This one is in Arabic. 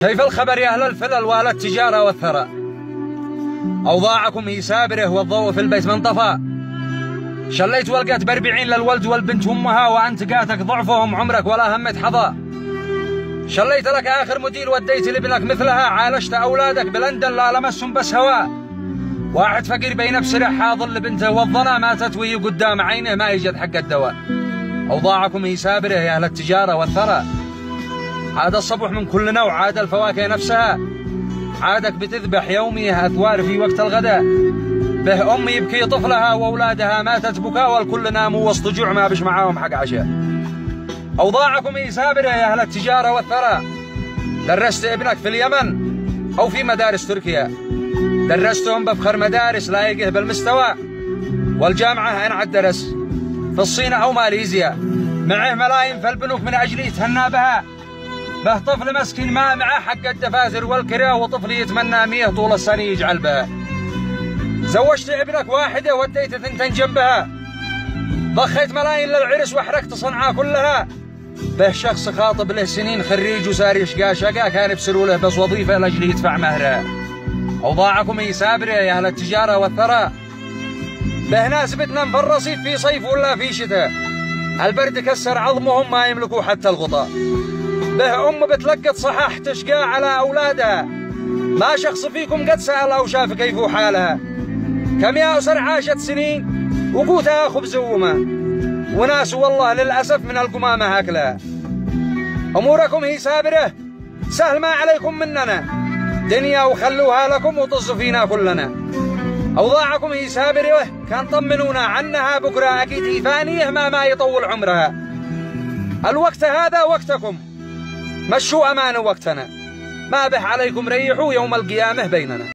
كيف الخبر يا أهل الفلل وأهل التجارة والثراء؟ أوضاعكم هي سابرة والضوء في البيت من طفى. شليت ولقت ب40 للولد والبنت أمها وأنت قاتك ضعفهم عمرك ولا همت حظى. شليت لك آخر مدير وديت لابنك مثلها، عالجت أولادك بلندن لا لمسهم بس هواء. واحد فقير بين بسرح حاضر لبنته والظنا ما تتوي قدام عينه ما يجد حق الدواء. أوضاعكم هي سابرة يا أهل التجارة والثراء. عاد الصبح من كل نوع، عاد الفواكه نفسها، عادك بتذبح يوميه أثوار في وقت الغداء. به أم يبكي طفلها وأولادها ماتت بكاء والكل ناموا وسط جوع ما بش معاهم حق عشاء. أوضاعكم هي سابرة يا أهل التجارة والثراء. درست ابنك في اليمن أو في مدارس تركيا، درستهم بفخر مدارس لايقه بالمستوى، والجامعة إن عاد درس في الصين أو ماليزيا معه ملايين في البنوك من أجل يتهنى بها. به طفل مسكين ما معه حق الدفاتر والكرا وطفل يتمنى 100 طول السنة يجعل بها. زوجت ابنك واحدة وديت 2 جنبها، ضخيت ملايين للعرس وحركت صنعاء كلها. به شخص خاطب له سنين خريج وسار يشقى شقا كان بسروا له بس وظيفة لأجل يدفع مهرها. أوضاعكم هي سابرة يا أهل التجارة والثراء. به ناس بتنام في الرصيف في صيف ولا في شتاء، البرد كسر عظمهم ما يملكوا حتى الغطاء. به أم بتلقط صحاح تشقى على أولادها، ما شخص فيكم قد سأل أو شاف كيف حالها. كم يا أسر عاشت سنين وقوتها خبز وما، وناس والله للأسف من القمامة هاكلها. أموركم هي سابرة، سهل ما عليكم مننا، دنيا وخلوها لكم وطزوا فينا كلنا. أوضاعكم هي سابرة، كان طمنونا عنها بكرة أكيد هي ثانية ما يطول عمرها. الوقت هذا وقتكم، مشوا أمان وقتنا، ما به عليكم ريحوا يوم القيامة بيننا.